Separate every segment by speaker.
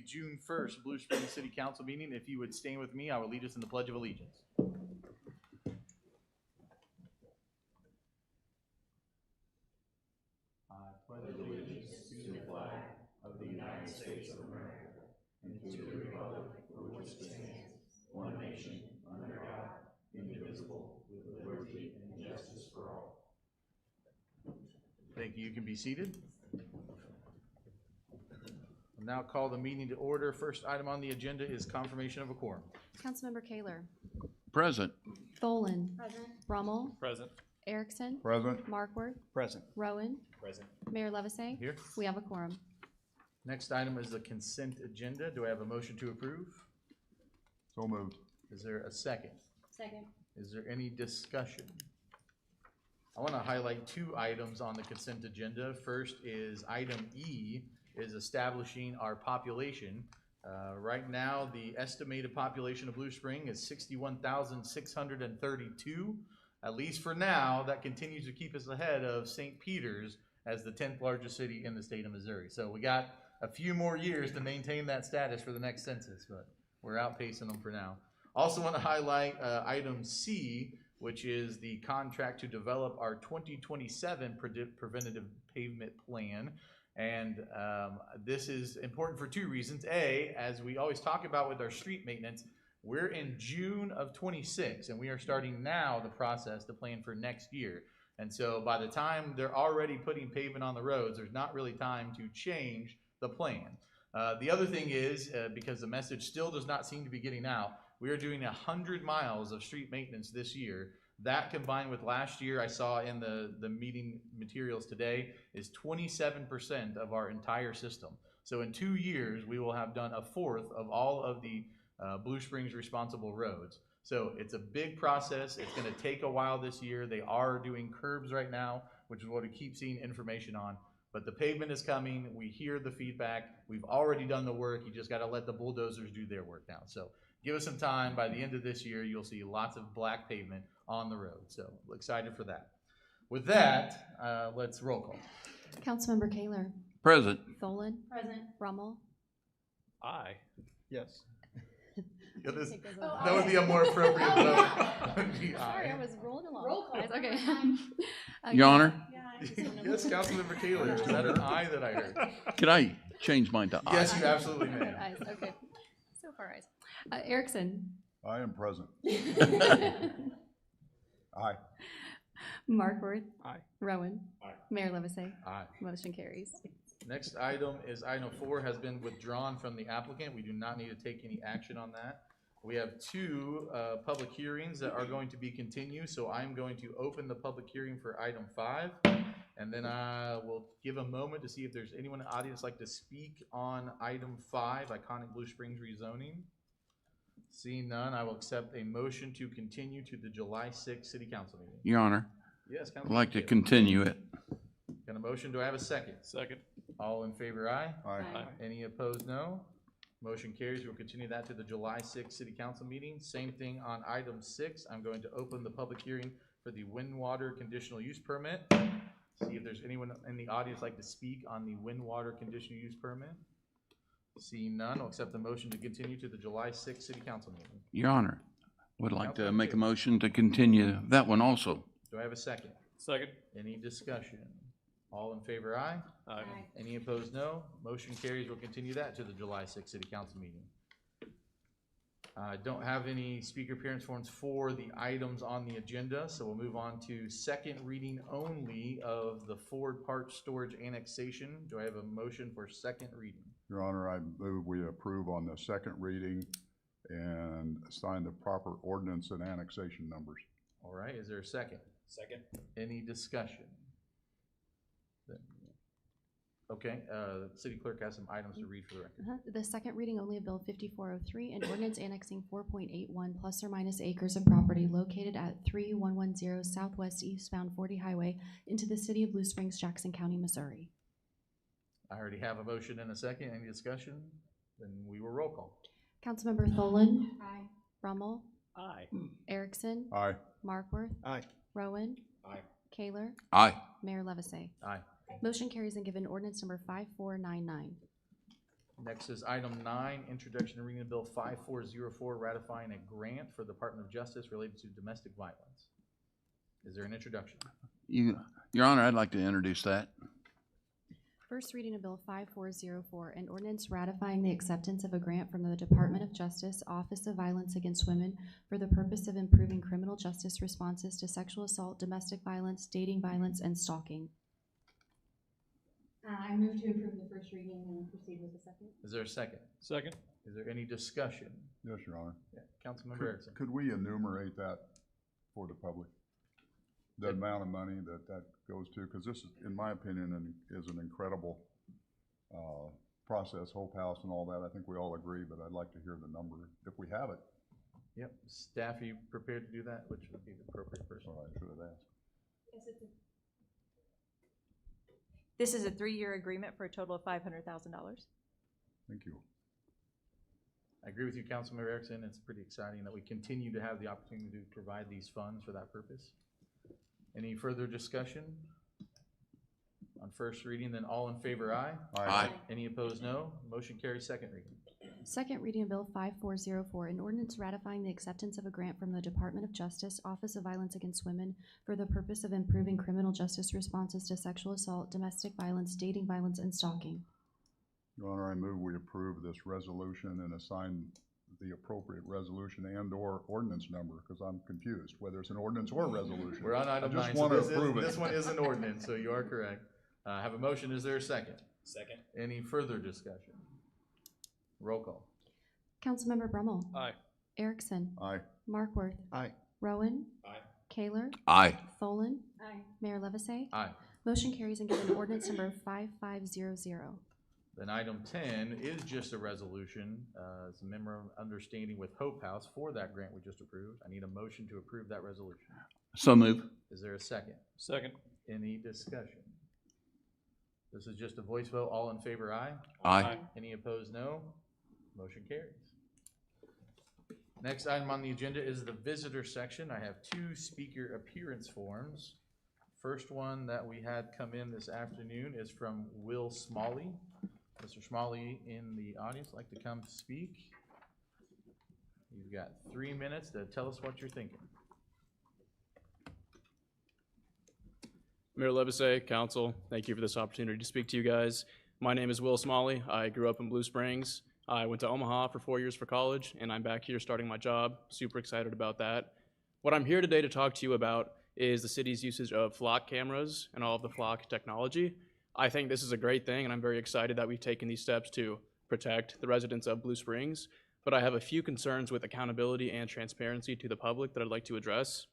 Speaker 1: June 1st Blue Springs City Council meeting. If you would stand with me, I will lead us in the Pledge of Allegiance. I pledge allegiance to the flag of the United States of America and to the republic for which it stands, one nation, under God, indivisible, with liberty and justice for all. Thank you. You can be seated. I'll now call the meeting to order. First item on the agenda is confirmation of a quorum.
Speaker 2: Councilmember Kaler.
Speaker 3: Present.
Speaker 2: Tholen. Present. Rummel.
Speaker 4: Present.
Speaker 2: Erickson.
Speaker 3: Present.
Speaker 2: Markworth.
Speaker 4: Present.
Speaker 2: Rowan.
Speaker 4: Present.
Speaker 2: Mayor Levesey.
Speaker 1: Here.
Speaker 2: We have a quorum.
Speaker 1: Next item is the consent agenda. Do I have a motion to approve?
Speaker 3: So moved.
Speaker 1: Is there a second?
Speaker 2: Second.
Speaker 1: Is there any discussion? I want to highlight two items on the consent agenda. First is item E, is establishing our population. Right now, the estimated population of Blue Spring is 61,632. At least for now, that continues to keep us ahead of St. Peter's as the 10th largest city in the state of Missouri. So we got a few more years to maintain that status for the next census, but we're outpacing them for now. Also want to highlight item C, which is the contract to develop our 2027 preventative pavement plan. And this is important for two reasons. A, as we always talk about with our street maintenance, we're in June of 26, and we are starting now the process to plan for next year. And so by the time they're already putting pavement on the roads, there's not really time to change the plan. The other thing is, because the message still does not seem to be getting out, we are doing 100 miles of street maintenance this year. That combined with last year, I saw in the meeting materials today, is 27% of our entire system. So in 2 years, we will have done a fourth of all of the Blue Springs responsible roads. So it's a big process. It's going to take a while this year. They are doing curbs right now, which is what we keep seeing information on. But the pavement is coming. We hear the feedback. We've already done the work. You just got to let the bulldozers do their work now. So give us some time. By the end of this year, you'll see lots of black pavement on the road. So excited for that. With that, let's roll call.
Speaker 2: Councilmember Kaler.
Speaker 3: Present.
Speaker 2: Tholen. Present. Rummel.
Speaker 4: Aye. Yes.
Speaker 1: Yeah, this,
Speaker 2: Take those
Speaker 1: that
Speaker 2: over.
Speaker 1: would be a more appropriate vote. Would be
Speaker 2: Sorry,
Speaker 1: aye.
Speaker 2: I was rolling along.
Speaker 5: Roll call.
Speaker 2: Okay.
Speaker 3: Your Honor,
Speaker 1: Yes, Councilmember Taylor. Is that an aye that I heard?
Speaker 3: could I change mine to aye?
Speaker 1: Yes, you absolutely may.
Speaker 2: Eyes, okay. So far, eyes. Erickson.
Speaker 3: I am present. Aye.
Speaker 2: Markworth.
Speaker 4: Aye.
Speaker 2: Rowan.
Speaker 4: Aye.
Speaker 2: Mayor Levesey.
Speaker 1: Aye.
Speaker 2: Motion carries.
Speaker 1: Next item is item 4 has been withdrawn from the applicant. We do not need to take any action on that. We have 2 public hearings that are going to be continued, so I'm going to open the public hearing for item 5, and then I will give a moment to see if there's anyone in the audience like to speak on item 5, Iconic Blue Springs rezoning. Seeing none, I will accept a motion to continue to the July 6th City Council meeting.
Speaker 3: Your Honor,
Speaker 1: Yes,
Speaker 3: I'd
Speaker 1: Councilman
Speaker 3: like to
Speaker 1: Taylor.
Speaker 3: continue it.
Speaker 1: Got a motion? Do I have a second?
Speaker 4: Second.
Speaker 1: All in favor, aye.
Speaker 3: Aye.
Speaker 4: Aye.
Speaker 1: Any opposed, no. Motion carries. We'll continue that to the July 6th City Council meeting. Same thing on item 6. I'm going to open the public hearing for the Windwater conditional use permit. See if there's anyone in the audience like to speak on the Windwater conditional use permit. Seeing none, I'll accept the motion to continue to the July 6th City Council meeting.
Speaker 3: Your Honor, would like to
Speaker 1: Councilman
Speaker 3: make a
Speaker 1: Taylor.
Speaker 3: motion to continue that one also.
Speaker 1: Do I have a second?
Speaker 4: Second.
Speaker 1: Any discussion? All in favor, aye.
Speaker 4: Aye.
Speaker 1: Any opposed, no. Motion carries. We'll continue that to the July 6th City Council meeting. I don't have any speaker appearance forms for the items on the agenda, so we'll move on to second reading only of the Ford Park Storage annexation. Do I have a motion for second reading?
Speaker 6: Your Honor, I move we approve on the second reading and assign the proper ordinance and annexation numbers.
Speaker 1: All right, is there a second?
Speaker 4: Second.
Speaker 1: Any discussion? Okay, City Clerk has some items to read for the record.
Speaker 2: The second reading only of Bill 5403, an ordinance annexing 4.81 plus or minus acres of property located at 3110 Southwest Eastbound 40 Highway into the city of Blue Springs, Jackson County, Missouri.
Speaker 1: I already have a motion and a second. Any discussion? Then we will roll call.
Speaker 2: Councilmember Tholen. Aye. Rummel.
Speaker 4: Aye.
Speaker 2: Erickson.
Speaker 6: Aye.
Speaker 2: Markworth.
Speaker 4: Aye.
Speaker 2: Rowan.
Speaker 4: Aye.
Speaker 2: Kaler.
Speaker 3: Aye.
Speaker 2: Mayor Levesey.
Speaker 1: Aye.
Speaker 2: Motion carries and given ordinance number 5499.
Speaker 1: Next is item 9, introduction and reading of bill 5404, ratifying a grant for the Department of Justice related to domestic violence. Is there an introduction?
Speaker 3: Your Honor, I'd like to introduce that.
Speaker 2: First reading of Bill 5404, an ordinance ratifying the acceptance of a grant from the Department of Justice, Office of Violence Against Women for the purpose of improving criminal justice responses to sexual assault, domestic violence, dating violence, and stalking.
Speaker 5: I move to approve the first reading and proceed with the second.
Speaker 1: Is there a second?
Speaker 4: Second.
Speaker 1: Is there any discussion?
Speaker 6: Yes, Your Honor.
Speaker 1: Yeah, Councilmember Erickson.
Speaker 6: Could we enumerate that for the public? The amount of money that goes to, because this is, in my opinion, is an incredible process, Hope House and all that. I think we all agree, but I'd like to hear the number, if we have it.
Speaker 1: Yep. Staff, are you prepared to do that? Which would be the appropriate person?
Speaker 6: Sorry, I should have asked.
Speaker 7: This is a 3-year agreement for a total of $500,000.
Speaker 6: Thank you.
Speaker 1: I agree with you, Councilmember Erickson. It's pretty exciting that we continue to have the opportunity to provide these funds for that purpose. Any further discussion on first reading? Then all in favor, aye.
Speaker 3: Aye.
Speaker 1: Any opposed, no. Motion carries. Second reading.
Speaker 2: Second reading of Bill 5404, an ordinance ratifying the acceptance of a grant from the Department of Justice, Office of Violence Against Women for the purpose of improving criminal justice responses to sexual assault, domestic violence, dating violence, and stalking.
Speaker 6: Your Honor, I move we approve this resolution and assign the appropriate resolution and/or ordinance number, because I'm confused whether it's an ordinance or a resolution.
Speaker 1: We're on item 9.
Speaker 6: I just
Speaker 1: So
Speaker 6: want to
Speaker 1: this
Speaker 6: approve it.
Speaker 1: This one is an ordinance, so you are correct. Have a motion. Is there a second?
Speaker 4: Second.
Speaker 1: Any further discussion? Roll call.
Speaker 2: Councilmember Brummel.
Speaker 4: Aye.
Speaker 2: Erickson.
Speaker 6: Aye.
Speaker 2: Markworth.
Speaker 4: Aye.
Speaker 2: Rowan.
Speaker 4: Aye.
Speaker 2: Kaler.
Speaker 3: Aye.
Speaker 2: Tholen.
Speaker 5: Aye.
Speaker 2: Mayor Levisay.
Speaker 1: Aye.
Speaker 2: Motion carries and given ordinance number 5500.
Speaker 1: Then item 10 is just a resolution, it's a memorandum of understanding with Hope House for that grant we just approved. I need a motion to approve that resolution.
Speaker 3: So move.
Speaker 1: Is there a second?
Speaker 4: Second.
Speaker 1: Any discussion? This is just a voice vote. All in favor, aye.
Speaker 3: Aye.
Speaker 1: Any opposed, no. Motion carries. Next item on the agenda is the visitor section. I have 2 speaker appearance forms. First one that we had come in this afternoon is from Will Smalley. Mr. Smalley in the audience, like to come speak. You've got 3 minutes to tell us what you're thinking.
Speaker 8: Mayor Levisay, Council, thank you for this opportunity to speak to you guys. My name is Will Smalley. I grew up in Blue Springs. I went to Omaha for 4 years for college, and I'm back here starting my job. Super excited about that. What I'm here today to talk to you about is the city's usage of flock cameras and all of the flock technology. I think this is a great thing, and I'm very excited that we've taken these steps to protect the residents of Blue Springs. But I have a few concerns with accountability and transparency to the public that I'd like to address.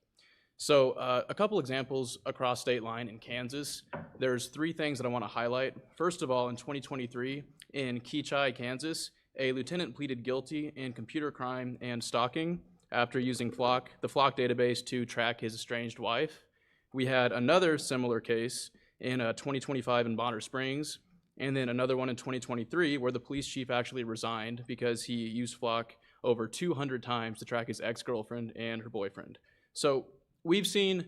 Speaker 8: So a couple examples across state line in Kansas. There's 3 things that I want to highlight. First of all, in 2023, in Keachai, Kansas, a lieutenant pleaded guilty in computer crime and stalking after using the Flock database to track his estranged wife. We had another similar case in 2025 in Bonner Springs, and then another one in 2023 where the police chief actually resigned because he used Flock over 200 times to track his ex-girlfriend and her boyfriend. So we've seen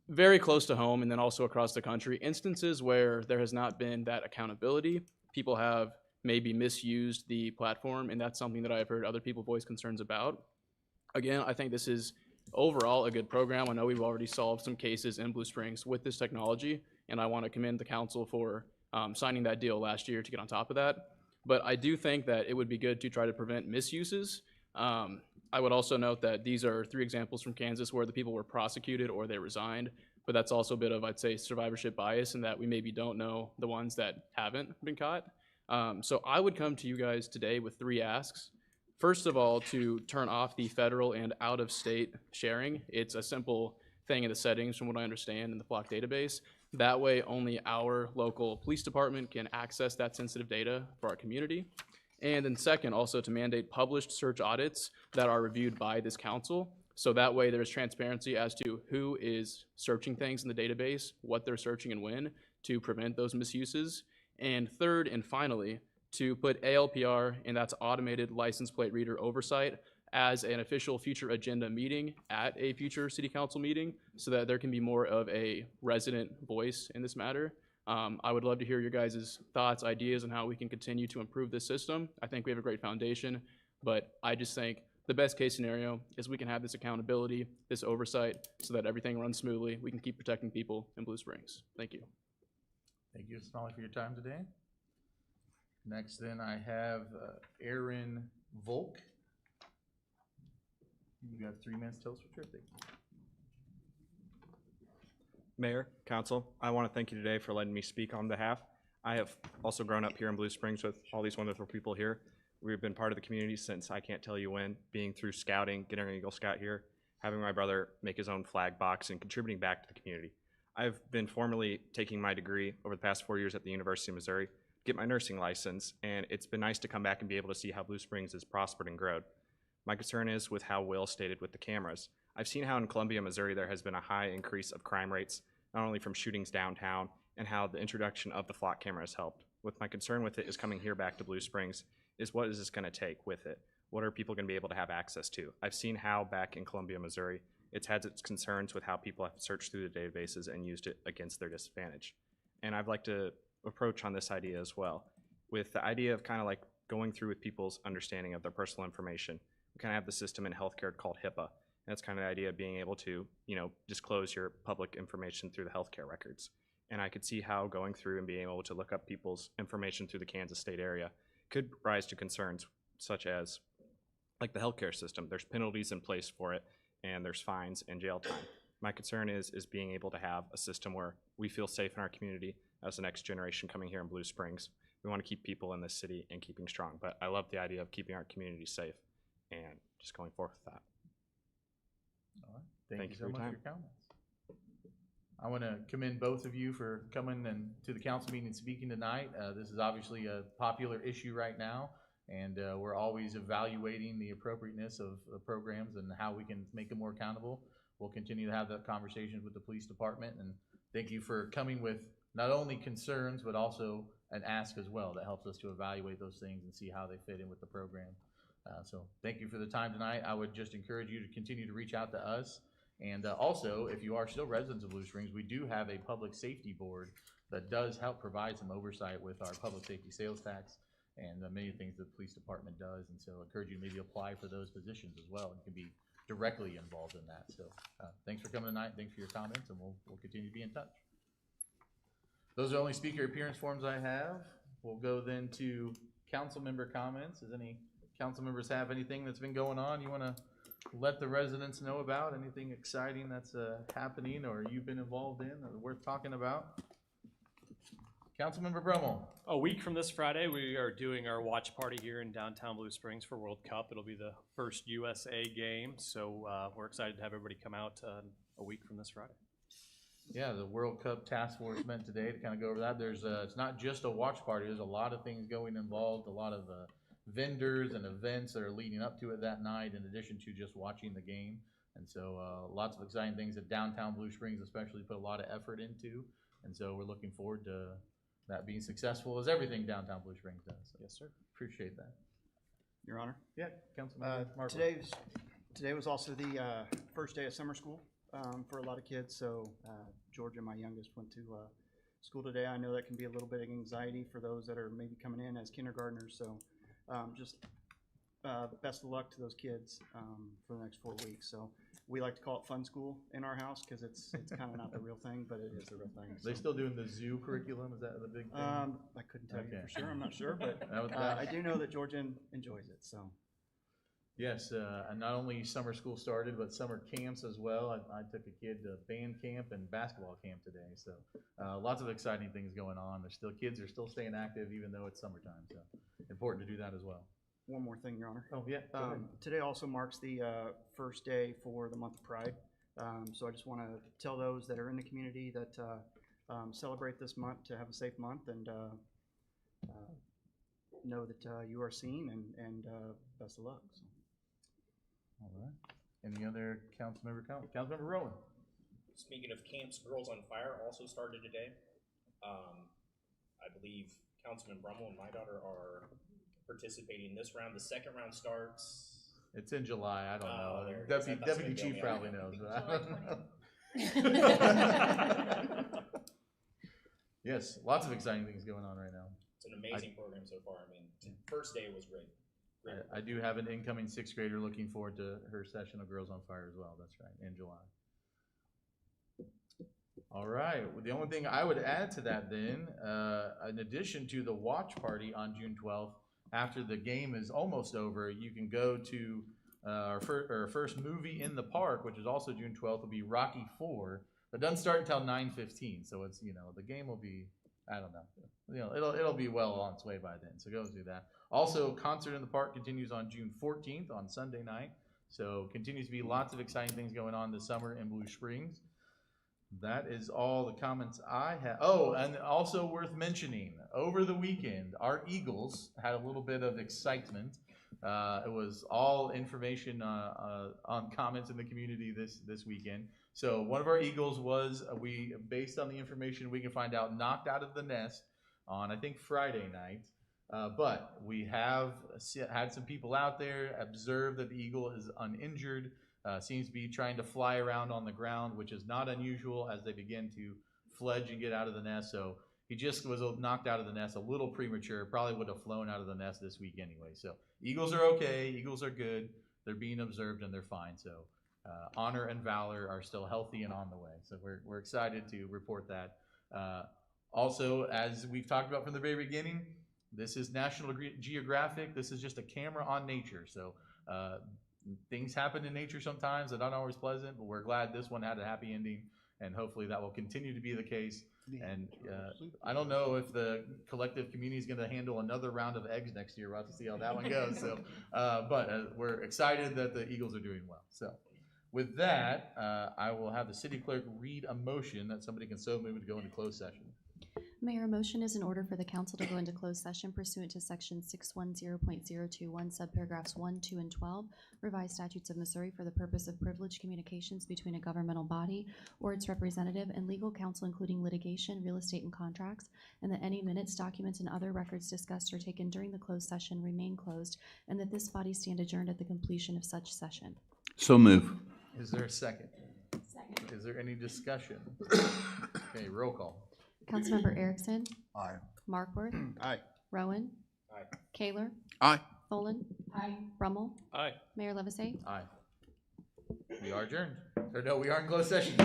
Speaker 8: very close to home and then also across the country instances where there has not been that accountability. People have maybe misused the platform, and that's something that I've heard other people voice concerns about. Again, I think this is overall a good program. I know we've already solved some cases in Blue Springs with this technology, and I want to commend the council for signing that deal last year to get on top of that. But I do think that it would be good to try to prevent misuses. I would also note that these are 3 examples from Kansas where the people were prosecuted or they resigned, but that's also a bit of, I'd say, survivorship bias in that we maybe don't know the ones that haven't been caught. So I would come to you guys today with 3 asks. First of all, to turn off the federal and out-of-state sharing. It's a simple thing in the settings from what I understand in the Flock database. That way, only our local police department can access that sensitive data for our community. And then second, also to mandate published search audits that are reviewed by this council. So that way there's transparency as to who is searching things in the database, what they're searching and when, to prevent those misuses. And third and finally, to put ALPR, and that's automated license plate reader oversight, as an official future agenda meeting at a future city council meeting so that there can be more of a resident voice in this matter. I would love to hear your guys' thoughts, ideas on how we can continue to improve this system. I think we have a great foundation, but I just think the best case scenario is we can have this accountability, this oversight, so that everything runs smoothly. We can keep protecting people in Blue Springs. Thank you.
Speaker 1: Thank you, Mr. Smalley, for your time today. Next, then, I have Aaron Volk. You have 3 minutes. Tell us what you're thinking.
Speaker 9: Mayor, Council, I want to thank you today for letting me speak on behalf. I have also grown up here in Blue Springs with all these wonderful people here. We've been part of the community since I can't tell you when, being through scouting, getting an Eagle Scout here, having my brother make his own flag box, and contributing back to the community. I've been formally taking my degree over the past 4 years at the University of Missouri, get my nursing license, and it's been nice to come back and be able to see how Blue Springs has prospered and grown. My concern is with how Will stated with the cameras. I've seen how in Columbia, Missouri, there has been a high increase of crime rates, not only from shootings downtown, and how the introduction of the flock camera has helped. With my concern with it is coming here back to Blue Springs, is what is this going to take with it? What are people going to be able to have access to? I've seen how back in Columbia, Missouri, it's had its concerns with how people have searched through the databases and used it against their disadvantage. And I'd like to approach on this idea as well, with the idea of kind of like going through with people's understanding of their personal information. We kind of have the system in healthcare called HIPAA. And that's kind of the idea of being able to, disclose your public information through the healthcare records. And I could see how going through and being able to look up people's information through the Kansas state area could rise to concerns such as like the healthcare system. There's penalties in place for it, and there's fines and jail time. My concern is being able to have a system where we feel safe in our community as the next generation coming here in Blue Springs. We want to keep people in this city and keeping strong, but I love the idea of keeping our community safe and just going forth with that.
Speaker 1: All right. Thank you so
Speaker 9: for your
Speaker 1: much for
Speaker 9: time.
Speaker 1: your comments. I want to commend both of you for coming and to the council meeting and speaking tonight. This is obviously a popular issue right now, and we're always evaluating the appropriateness of programs and how we can make them more accountable. We'll continue to have that conversation with the police department, and thank you for coming with not only concerns, but also an ask as well that helps us to evaluate those things and see how they fit in with the program. So thank you for the time tonight. I would just encourage you to continue to reach out to us. And also, if you are still residents of Blue Springs, we do have a public safety board that does help provide some oversight with our public safety sales tax and many things that the police department does. And so I encourage you to maybe apply for those positions as well. You can be directly involved in that. So thanks for coming tonight. Thanks for your comments, and we'll continue to be in touch. Those are the only speaker appearance forms I have. We'll go then to council member comments. Does any council members have anything that's been going on you want to let the residents know about? Anything exciting that's happening or you've been involved in or worth talking about? Councilmember Brummel.
Speaker 4: A week from this Friday, we are doing our watch party here in downtown Blue Springs for World Cup. It'll be the first USA game, so we're excited to have everybody come out a week from this Friday.
Speaker 1: Yeah, the World Cup Task Force met today to kind of go over that. There's it's not just a watch party. There's a lot of things going involved, a lot of vendors and events that are leading up to it that night, in addition to just watching the game. And so lots of exciting things that downtown Blue Springs especially put a lot of effort into. And so we're looking forward to that being successful as everything downtown Blue Springs does. So
Speaker 4: Yes, sir.
Speaker 1: appreciate that.
Speaker 10: Your Honor.
Speaker 1: Yeah, Councilmember Markle.
Speaker 10: Today was also the first day of summer school for a lot of kids. So Georgia, my youngest, went to school today. I know that can be a little bit of anxiety for those that are maybe coming in as kindergartners. So just best of luck to those kids for the next 4 weeks. So we like to call it fun school in our house because it's kind of not the real thing, but it is the real thing.
Speaker 1: They still doing the zoo curriculum? Is that the big thing?
Speaker 10: I couldn't tell you for sure. I'm not sure, but I do know that Georgia enjoys it. So.
Speaker 1: Yes, and not only summer school started, but summer camps as well. I took a kid to band camp and basketball camp today, so lots of exciting things going on. Kids are still staying active even though it's summertime, so important to do that as well.
Speaker 10: One more thing, Your Honor.
Speaker 1: Oh, yeah.
Speaker 10: Today also marks the first day for the month of Pride. So I just want to tell those that are in the community that celebrate this month to have a safe month and know that you are seen and best of luck. So.
Speaker 1: All right. Any other council member comments? Councilmember Rowan.
Speaker 11: Speaking of camps, Girls on Fire also started today. I believe Councilman Brummel and my daughter are participating this round. The second round starts.
Speaker 1: It's in July. I don't know.
Speaker 11: That's
Speaker 1: Deputy Chief probably knows. But I don't know. Yes, lots of exciting things going on right now.
Speaker 11: It's an amazing program so far. I mean, first day was great. Great.
Speaker 1: I do have an incoming sixth grader looking forward to her session of Girls on Fire as well. That's right, in July. All right, well, the only thing I would add to that then, in addition to the watch party on June 12th, after the game is almost over, you can go to our first movie in the park, which is also June 12th, will be Rocky IV. It doesn't start until 9:15, so it's, the game will be, I don't know, it'll be well on its way by then, so go do that. Also, Concert in the Park continues on June 14th on Sunday night, so continues to be lots of exciting things going on this summer in Blue Springs. That is all the comments I have. Oh, and also worth mentioning, over the weekend, our Eagles had a little bit of excitement. It was all information on comments in the community this weekend. So one of our Eagles was, based on the information we can find out, knocked out of the nest on, I think, Friday night. But we have had some people out there observe that the Eagle is uninjured. Seems to be trying to fly around on the ground, which is not unusual as they begin to fledge and get out of the nest. So he just was knocked out of the nest a little premature, probably would have flown out of the nest this week anyway. So Eagles are okay, Eagles are good, they're being observed and they're fine. So Honor and Valor are still healthy and on the way. So we're excited to report that. Also, as we've talked about from the very beginning, this is National Geographic. This is just a camera on nature. So things happen in nature sometimes that aren't always pleasant, but we're glad this one had a happy ending, and hopefully that will continue to be the case. And I don't know if the collective community is going to handle another round of eggs next year. We'll have to see how that one goes. So, but we're excited that the Eagles are doing well. So with that, I will have the city clerk read a motion that somebody can so move to go into closed session.
Speaker 2: Mayor, a motion is in order for the council to go into closed session pursuant to section 610.021, subparagraphs 1, 2, and 12, revised statutes of Missouri for the purpose of privileged communications between a governmental body or its representative and legal counsel, including litigation, real estate, and contracts, and that any minutes, documents, and other records discussed or taken during the closed session remain closed, and that this body stand adjourned at the completion of such session.
Speaker 3: So move.
Speaker 1: Is there a second?
Speaker 5: Second.
Speaker 1: Is there any discussion? Okay, roll call.
Speaker 2: Councilmember Erickson,
Speaker 6: Aye.
Speaker 2: Markworth,
Speaker 10: Aye.
Speaker 2: Rowan,
Speaker 11: Aye.
Speaker 2: Kaler,
Speaker 3: Aye.
Speaker 2: Tholen,
Speaker 5: Aye.
Speaker 2: Brummel,
Speaker 4: Aye.
Speaker 2: Mayor Levasseur.
Speaker 1: Aye. We are adjourned. Or no, we are in closed session.